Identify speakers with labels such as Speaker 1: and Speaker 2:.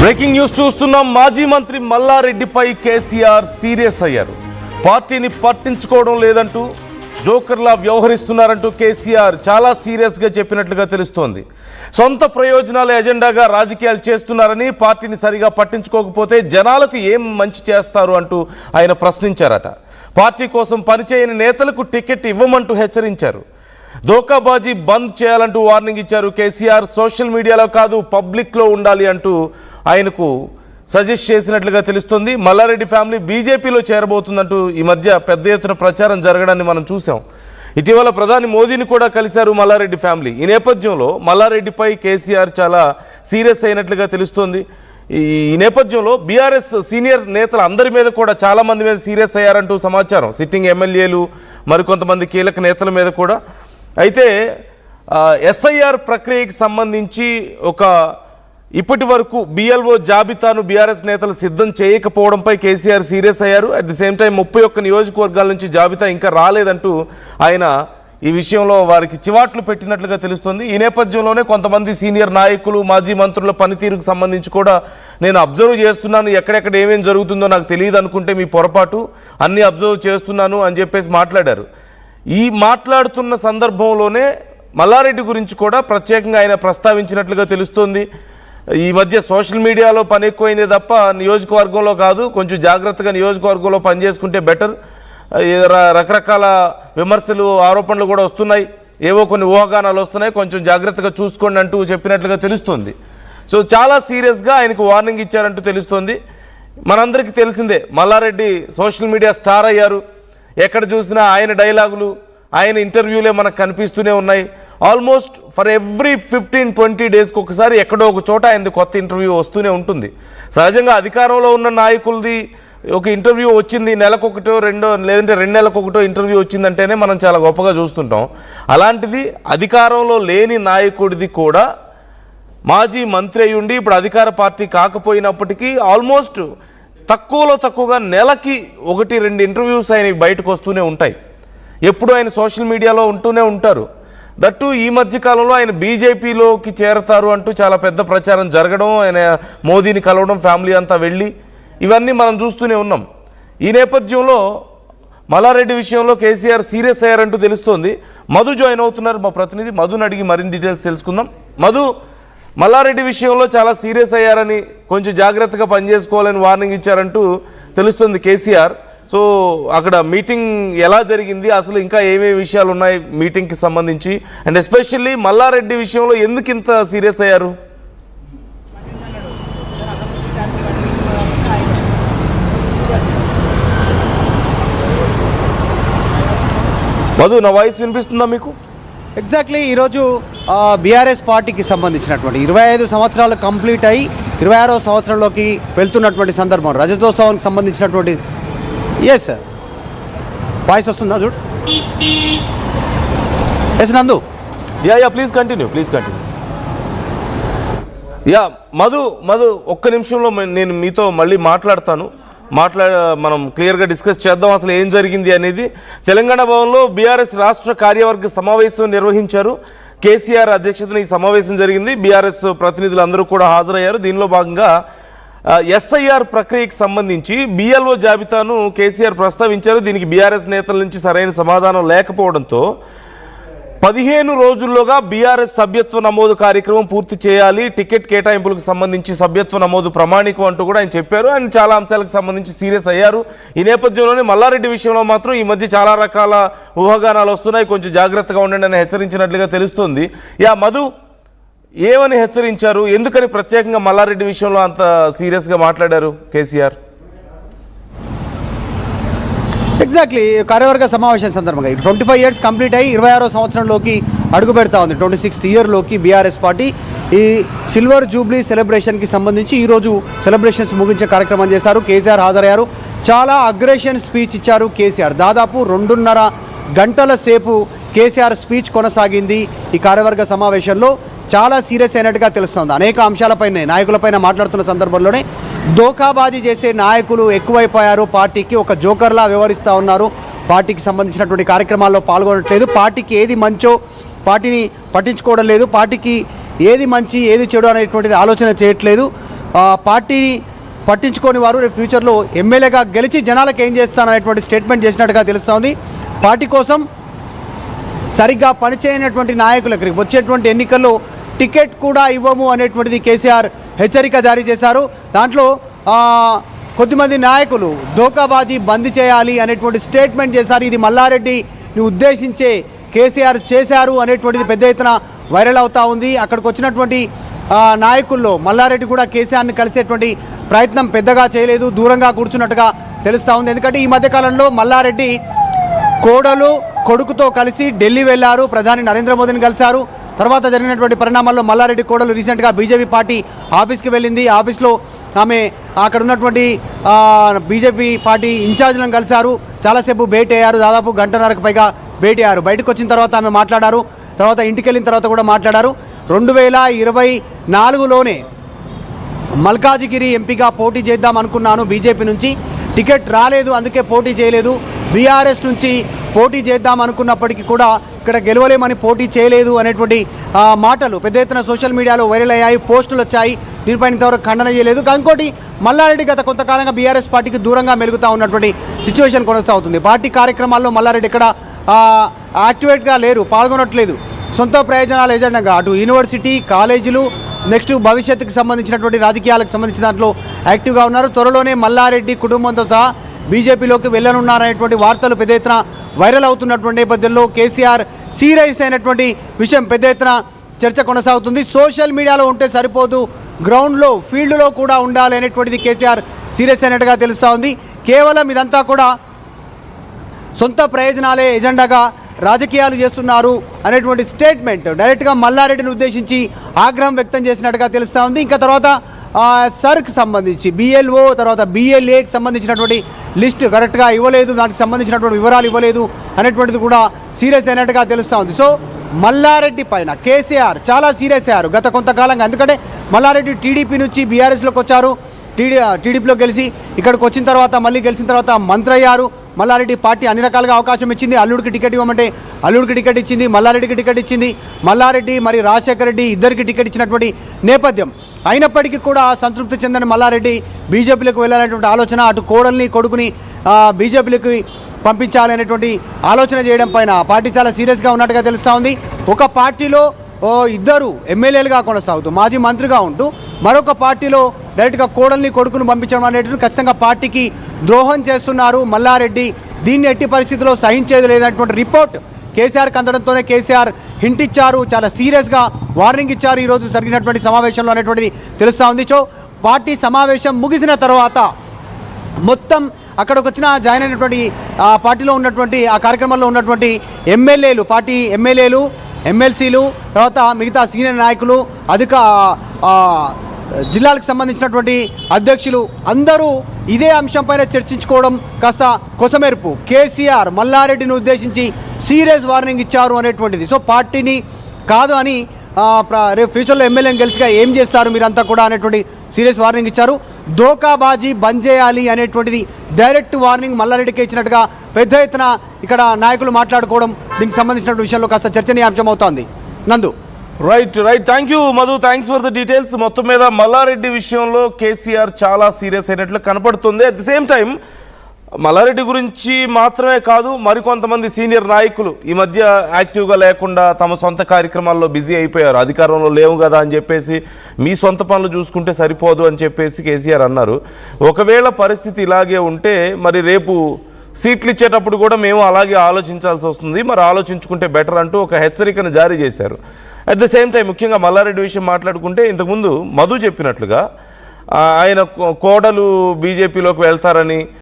Speaker 1: Breaking news చూస్తున్నాం. మాజీ మంత్రి మల్లారెడ్డిపై కేసీఆర్ సీరియస్ అయ్యారు. పార్టీని పట్టించుకోవడం లేదంటూ జోకర్లా వ్యవహరిస్తున్నారంటూ కేసీఆర్ చాలా సీరియస్గా చెప్పినట్లుగా తెలుస్తోంది. సొంత ప్రయోజనాల ఎజెండాగా రాజకీయాలు చేస్తున్నారని, పార్టీని సరిగా పట్టించుకోకపోతే జనాలకు ఏం మంచి చేస్తారు అంటూ ఆయన ప్రశ్నించారట. పార్టీ కోసం పనిచేయని నేతలకు టికెట్ ఇవ్వమంటూ హెచ్చరించారు. దోకాబాజీ బంద్ చేయాలంటూ వార్నింగ్ ఇచ్చారు కేసీఆర్. సోషల్ మీడియాలో కాదు పబ్లిక్లో ఉండాలి అంటూ ఆయనకు సజెస్ట్ చేసినట్లుగా తెలుస్తుంది. మల్లారెడ్డి ఫ్యామిలీ బీజేపీలో చేరబోతుందంటూ ఈ మధ్య పెద్ద ఎత్తున ప్రచారం జరగడాన్ని మనం చూసాం. ఇటీవల ప్రధాని మోదీని కూడా కలిశారు మల్లారెడ్డి ఫ్యామిలీ. ఈ నేపథ్యంలో మల్లారెడ్డిపై కేసీఆర్ చాలా సీరియస్ అయినట్లుగా తెలుస్తోంది. ఈ నేపథ్యంలో బీఆర్ఎస్ సీనియర్ నేతలు అందరి మీద కూడా చాలామంది మీద సీరియస్ అయ్యారంటూ సమాచారం. సిట్టింగ్ ఎమ్మెల్యేలు, మరికొంతమంది కీలక నేతల మీద కూడా. అయితే ఎస్ఐఆర్ ప్రక్రియకి సంబంధించి ఇప్పటి వరకు బిఎల్ఓ జాబితాను బీఆర్ఎస్ నేతలు సిద్ధం చేయకపోవడంపై కేసీఆర్ సీరియస్ అయ్యారు. అట్ ది సేమ్ టైం 31 నియోజకవర్గాల నుంచి జాబితా ఇంకా రాలేదంటూ ఆయన ఈ విషయంలో వారికి చివాట్లు పెట్టినట్లుగా తెలుస్తుంది. ఈ నేపథ్యంలోనే కొంతమంది సీనియర్ నాయకులు, మాజీ మంత్రుల పనితీరుకు సంబంధించి కూడా నేను అబ్జర్వ్ చేస్తున్నాను, ఎక్కడెక్కడ ఏమేం జరుగుతుందో నాకు తెలియదు అనుకుంటే మీ పొరపాటు, అన్నీ అబ్జర్వ్ చేస్తున్నాను అని చెప్పేసి మాట్లాడారు. ఈ మాట్లాడుతున్న సందర్భంలోనే మల్లారెడ్డి గురించి కూడా ప్రత్యేకంగా ఆయన ప్రస్తావించినట్లుగా తెలుస్తుంది. ఈ మధ్య సోషల్ మీడియాలో పని ఎక్కువైందే తప్ప నియోజకవర్గంలో కాదు, కొంచెం జాగ్రత్తగా నియోజకవర్గంలో పనిచేసుకుంటే బెటర్. రకరకాల విమర్శలు, ఆరోపణలు కూడా వస్తున్నాయి, ఏవో కొన్ని ఊహాగానాలు వస్తున్నాయి, కొంచెం జాగ్రత్తగా చూసుకోండి అంటూ చెప్పినట్లుగా తెలుస్తుంది. సో చాలా సీరియస్గా ఆయనకు వార్నింగ్ ఇచ్చారంటూ తెలుస్తుంది. మనందరికీ తెలిసిందే, మల్లారెడ్డి సోషల్ మీడియా స్టార్ అయ్యారు. ఎక్కడ చూసినా ఆయన డైలాగులు, ఆయన ఇంటర్వ్యూలే మనకు కనిపిస్తూనే ఉన్నాయి. ఆల్మోస్ట్ ఫర్ ఎవ్రీ 15-20 డేస్కి ఒకసారి ఎక్కడో ఒక చోట ఆయనది కొత్త ఇంటర్వ్యూ వస్తూనే ఉంటుంది. సహజంగా అధికారంలో ఉన్న నాయకులది ఒక ఇంటర్వ్యూ వచ్చింది, నెలకొకటో రెండో లేదంటే 2 నెలలకొకటో ఇంటర్వ్యూ వచ్చిందంటేనే మనం చాలా గొప్పగా చూస్తుంటాం. అలాంటిది అధికారంలో లేని నాయకుడిది కూడా మాజీ మంత్రి అయి ఉండి ఇప్పుడు అధికార పార్టీ కాకపోయినప్పటికీ ఆల్మోస్ట్ తక్కువలో తక్కువగా నెలకి 1-2 ఇంటర్వ్యూస్ ఆయన బయటకు వస్తూనే ఉంటాయి. ఎప్పుడు ఆయన సోషల్ మీడియాలో ఉంటూనే ఉంటారు. దట్టు ఈ మధ్యకాలంలో ఆయన బీజేపీలోకి చేరతారు అంటూ చాలా పెద్ద ప్రచారం జరగడం, ఆయన మోదీని కలవడం, ఫ్యామిలీ అంతా వెళ్ళి, ఇవన్నీ మనం చూస్తూనే ఉన్నాం. ఈ నేపథ్యంలో మల్లారెడ్డి విషయంలో కేసీఆర్ సీరియస్ అయ్యారంటూ తెలుస్తోంది. మధు జాయిన్ అవుతున్నారు, మా ప్రతినిధి మధుని అడిగి మరిన్ని డీటెయిల్స్ తెలుసుకుందాం. మధు, మల్లారెడ్డి విషయంలో చాలా సీరియస్ అయ్యారని, కొంచెం జాగ్రత్తగా పనిచేసుకోవాలని వార్నింగ్ ఇచ్చారంటూ తెలుస్తుంది కేసీఆర్. సో అక్కడ మీటింగ్ ఎలా జరిగింది, అసలు ఇంకా ఏమేమి విషయాలు ఉన్నాయి మీటింగ్కి సంబంధించి, అండ్ ఎస్పెషల్లీ మల్లారెడ్డి విషయంలో ఎందుకు ఇంత సీరియస్ అయ్యారు? మధు, నా వాయిస్ వినిపిస్తుందా మీకు?
Speaker 2: ఎగ్జాక్ట్లీ ఈరోజు బీఆర్ఎస్ పార్టీకి సంబంధించినటువంటి 25 సంవత్సరాలు కంప్లీట్ అయ్యి 26వ సంవత్సరంలోకి వెళ్తున్నటువంటి సందర్భం, రజతోత్సవానికి సంబంధించినటువంటి ఎస్ సార్ వాయిస్ వస్తుందా చూడు. ఎస్ నందు.
Speaker 1: Yeah please continue. Yeah Madhu ఒక్క నిమిషంలో నేను మీతో మళ్ళీ మాట్లాడతాను. మనం క్లియర్గా డిస్కస్ చేద్దాం అసలు ఏం జరిగింది అనేది. తెలంగాణ భవన్లో బీఆర్ఎస్ రాష్ట్ర కార్యవర్గ సమావేశం నిర్వహించారు. కేసీఆర్ అధ్యక్షతన ఈ సమావేశం జరిగింది. బీఆర్ఎస్ ప్రతినిధులు అందరూ కూడా హాజరయ్యారు. దీనిలో భాగంగా ఎస్ఐఆర్ ప్రక్రియకి సంబంధించి బిఎల్ఓ జాబితాను కేసీఆర్ ప్రస్తావించారు. దీనికి బీఆర్ఎస్ నేతల నుంచి సరైన సమాధానం లేకపోవడంతో 15 రోజుల్లోగా బీఆర్ఎస్ సభ్యత్వ నమోదు కార్యక్రమం పూర్తి చేయాలి, టికెట్ కేటాయింపులకు సంబంధించి సభ్యత్వ నమోదు ప్రామాణికం అంటూ కూడా ఆయన చెప్పారు. ఆయన చాలా అంశాలకు సంబంధించి సీరియస్ అయ్యారు. ఈ నేపథ్యంలోనే మల్లారెడ్డి విషయంలో మాత్రం ఈ మధ్య చాలా రకాల ఊహాగానాలు వస్తున్నాయి, కొంచెం జాగ్రత్తగా ఉండండి అని హెచ్చరించినట్లుగా తెలుస్తుంది. యా మధు, ఏమని హెచ్చరించారు, ఎందుకని ప్రత్యేకంగా మల్లారెడ్డి విషయంలో అంత సీరియస్గా మాట్లాడారు కేసీఆర్?
Speaker 2: ఎగ్జాక్ట్లీ కార్యవర్గ సమావేశం సందర్భంగా 25 ఇయర్స్ కంప్లీట్ అయ్యి 26వ సంవత్సరంలోకి అడుగు పెడతా ఉంది. 26th ఇయర్లోకి బీఆర్ఎస్ పార్టీ ఈ సిల్వర్ జూబ్లీ సెలబ్రేషన్కి సంబంధించి ఈరోజు సెలబ్రేషన్స్ ముగించే కార్యక్రమం చేశారు. కేసీఆర్ హాజరయ్యారు. చాలా అగ్రెషన్ స్పీచ్ ఇచ్చారు కేసీఆర్. దాదాపు 2.5 గంటల సేపు కేసీఆర్ స్పీచ్ కొనసాగింది. ఈ కార్యవర్గ సమావేశంలో చాలా సీరియస్ అయినట్టుగా తెలుస్తుంది. అనేక అంశాలపైన, నాయకులపైన మాట్లాడుతున్న సందర్భంలోనే దోకాబాజీ చేసే నాయకులు ఎక్కువైపోయారు, పార్టీకి ఒక జోకర్లా వ్యవహరిస్తూ ఉన్నారు, పార్టీకి సంబంధించినటువంటి కార్యక్రమాల్లో పాల్గొనట్లేదు, పార్టీకి ఏది మంచో పార్టీని పట్టించుకోవడం లేదు, పార్టీకి ఏది మంచి ఏది చెడు అనేటువంటిది ఆలోచన చేయట్లేదు. పార్టీని పట్టించుకొని వారు రేపు ఫ్యూచర్లో ఎమ్మెల్యేగా గెలిచి జనాలకు ఏం చేస్తాననేటువంటి స్టేట్మెంట్ చేసినట్టుగా తెలుస్తోంది. పార్టీ కోసం సరిగ్గా పనిచేయనటువంటి నాయకులకి వచ్చేటువంటి ఎన్నికల్లో టికెట్ కూడా ఇవ్వము అనేటువంటిది కేసీఆర్ హెచ్చరిక జారీ చేశారు. దాంట్లో కొద్దిమంది నాయకులు దోకాబాజీ బంద్ చేయాలి అనేటువంటి స్టేట్మెంట్ చేశారు. ఇది మల్లారెడ్డిని ఉద్దేశించే కేసీఆర్ చేశారు అనేటువంటిది పెద్ద ఎత్తున వైరల్ అవుతూ ఉంది. అక్కడికి వచ్చినటువంటి నాయకుల్లో మల్లారెడ్డి కూడా కేసీఆర్ని కలిసేటువంటి ప్రయత్నం పెద్దగా చేయలేదు, దూరంగా కూర్చున్నట్టుగా తెలుస్తూ ఉంది. ఎందుకంటే ఈ మధ్యకాలంలో మల్లారెడ్డి కోడలు కొడుకుతో కలిసి ఢిల్లీ వెళ్ళారు, ప్రధాని నరేంద్ర మోదీని కలిశారు. తర్వాత జరిగినటువంటి పరిణామాల్లో మల్లారెడ్డి కోడలు రీసెంట్గా బీజేపీ పార్టీ ఆఫీస్కి వెళ్ళింది. ఆఫీస్లో ఆమె అక్కడ ఉన్నటువంటి బీజేపీ పార్టీ ఇన్ఛార్జ్లను కలిశారు, చాలాసేపు భేటీ అయ్యారు, దాదాపు గంటన్నరకు పైగా భేటీ అయ్యారు. బయటకు వచ్చిన తర్వాత ఆమె మాట్లాడారు, తర్వాత ఇంటికి వెళ్ళిన తర్వాత కూడా మాట్లాడారు. 2024లోనే మల్కాజిగిరి ఎంపీగా పోటీ చేద్దాం అనుకున్నాను, బీజేపీ నుంచి టికెట్ రాలేదు, అందుకే పోటీ చేయలేదు. బీఆర్ఎస్ నుంచి పోటీ చేద్దాం అనుకున్నప్పటికీ కూడా ఇక్కడ గెలవలేమని పోటీ చేయలేదు అనేటువంటి మాటలు పెద్ద ఎత్తున సోషల్ మీడియాలో వైరల్ అయ్యాయి, పోస్టులు వచ్చాయి. దీనిపైన ఇంతవరకు ఖండన చేయలేదు. ఇంకోటి మల్లారెడ్డి గత కొంతకాలంగా బీఆర్ఎస్ పార్టీకి దూరంగా మెలుగుతూ ఉన్నటువంటి సిచ్యువేషన్ కొనసాగుతుంది. పార్టీ కార్యక్రమాల్లో మల్లారెడ్డి ఇక్కడ యాక్టివేట్గా లేరు, పాల్గొనట్లేదు. సొంత ప్రయోజనాల ఎజెండాగా అటు యూనివర్సిటీ, కాలేజీలు, నెక్స్ట్ భవిష్యత్తుకు సంబంధించినటువంటి రాజకీయాలకు సంబంధించిన దాంట్లో యాక్టివ్గా ఉన్నారు. త్వరలోనే మల్లారెడ్డి కుటుంబంతో సహా బీజేపీలోకి వెళ్ళనున్నారనేటువంటి వార్తలు పెద్ద ఎత్తున వైరల్ అవుతున్నటువంటి నేపథ్యంలో కేసీఆర్ సీరియస్ అయినటువంటి విషయం పెద్ద ఎత్తున చర్చ కొనసాగుతుంది. సోషల్ మీడియాలో ఉంటే సరిపోదు, గ్రౌండ్లో ఫీల్డ్లో కూడా ఉండాలి అనేటువంటిది కేసీఆర్ సీరియస్ అయినట్టుగా తెలుస్తూ ఉంది. కేవలం ఇదంతా కూడా సొంత ప్రయోజనాలే ఎజెండాగా రాజకీయాలు చేస్తున్నారు అనేటువంటి స్టేట్మెంట్ డైరెక్ట్గా మల్లారెడ్డిని ఉద్దేశించి ఆగ్రహం వ్యక్తం చేసినట్టుగా తెలుస్తూ ఉంది. ఇంకా తర్వాత సర్కి సంబంధించి బిఎల్ఓ తర్వాత బిఎల్ఏకి సంబంధించినటువంటి లిస్ట్ కరెక్ట్గా ఇవ్వలేదు, దానికి సంబంధించినటువంటి వివరాలు ఇవ్వలేదు అనేటువంటిది కూడా సీరియస్ అయినట్టుగా తెలుస్తూ ఉంది. సో మల్లారెడ్డి పైన కేసీఆర్ చాలా సీరియస్ అయ్యారు గత కొంతకాలంగా. ఎందుకంటే మల్లారెడ్డి టీడీపీ నుంచి బీఆర్ఎస్లోకి వచ్చారు, టీడీపీలో గెలిచి ఇక్కడికి వచ్చిన తర్వాత మళ్ళీ గెలిచిన తర్వాత మంత్రి అయ్యారు. మల్లారెడ్డి పార్టీ అన్ని రకాలుగా అవకాశం ఇచ్చింది. అల్లుడికి టికెట్ ఇవ్వమంటే అల్లుడికి టికెట్ ఇచ్చింది, మల్లారెడ్డికి టికెట్ ఇచ్చింది. మల్లారెడ్డి మరి రాజశేఖర రెడ్డి ఇద్దరికి టికెట్ ఇచ్చినటువంటి నేపథ్యం అయినప్పటికీ కూడా సంతృప్తి చెందని మల్లారెడ్డి బీజేపీలోకి వెళ్ళాలనేటువంటి ఆలోచన, అటు కోడల్ని కొడుకుని బీజేపీలోకి పంపించాలి అనేటువంటి ఆలోచన చేయడం పైన పార్టీ చాలా సీరియస్గా ఉన్నట్టుగా తెలుస్తూ ఉంది. ఒక పార్టీలో ఇద్దరు ఎమ్మెల్యేలుగా కొనసాగుతూ మాజీ మంత్రిగా ఉంటూ మరొక పార్టీలో డైరెక్ట్గా కోడల్ని కొడుకును పంపించడం అనేటువంటి ఖచ్చితంగా పార్టీకి ద్రోహం చేస్తున్నారు మల్లారెడ్డి. దీన్ని ఎట్టి పరిస్థితుల్లో సహించేది లేదనేటువంటి రిపోర్ట్ కేసీఆర్కి అందడంతోనే కేసీఆర్ హింట్ ఇచ్చారు, చాలా సీరియస్గా వార్నింగ్ ఇచ్చారు ఈరోజు జరిగినటువంటి సమావేశంలో అనేటువంటిది తెలుస్తూ ఉంది. సో పార్టీ సమావేశం ముగిసిన తర్వాత మొత్తం అక్కడికి వచ్చిన జాయిన్ అయినటువంటి పార్టీలో ఉన్నటువంటి ఆ కార్యక్రమంలో ఉన్నటువంటి ఎమ్మెల్యేలు, పార్టీ ఎమ్మెల్యేలు, ఎమ్మెల్సీలు, తర్వాత మిగతా సీనియర్ నాయకులు, జిల్లాలకు సంబంధించినటువంటి అధ్యక్షులు అందరూ ఇదే అంశంపైన చర్చించుకోవడం కాస్త కొసమెరుపు. కేసీఆర్ మల్లారెడ్డిని ఉద్దేశించి సీరియస్ వార్నింగ్ ఇచ్చారు అనేటువంటిది. సో పార్టీని కాదు అని రేపు ఫ్యూచర్లో ఎమ్మెల్యేని గెలిచిగా ఏం చేస్తారు మీరంతా కూడా అనేటువంటి సీరియస్ వార్నింగ్ ఇచ్చారు. దోకాబాజీ బంద్ చేయాలి అనేటువంటిది డైరెక్ట్ వార్నింగ్ మల్లారెడ్డికి ఇచ్చినట్టుగా పెద్ద ఎత్తున ఇక్కడ నాయకులు మాట్లాడుకోవడం దీనికి సంబంధించిన విషయంలో కాస్త చర్చనీయాంశం అవుతోంది. Nandu
Speaker 1: right thank you Madhu, thanks for the details. మొత్తం మీద మల్లారెడ్డి విషయంలో కేసీఆర్ చాలా సీరియస్ అయినట్లు కనపడుతుంది. At the same time Mallareddy గురించి మాత్రమే కాదు, మరికొంతమంది సీనియర్ నాయకులు ఈ మధ్య యాక్టివ్గా లేకుండా తమ సొంత కార్యక్రమాల్లో బిజీ అయిపోయారు. అధికారంలో లేవు కదా అని చెప్పేసి మీ సొంత పనులు చూసుకుంటే సరిపోదు అని చెప్పేసి కేసీఆర్ అన్నారు. ఒకవేళ పరిస్థితి ఇలాగే ఉంటే మరి రేపు సీట్లు ఇచ్చేటప్పుడు కూడా మేము అలాగే ఆలోచించాల్సి వస్తుంది, మరి ఆలోచించుకుంటే బెటర్ అంటూ ఒక హెచ్చరికను జారీ చేశారు. అట్ ద సేమ్ టైం ముఖ్యంగా మల్లారెడ్డి విషయం మాట్లాడుకుంటే ఇంతకుముందు మధు చెప్పినట్లుగా ఆయన కోడలు బీజేపీలోకి వెళ్తారని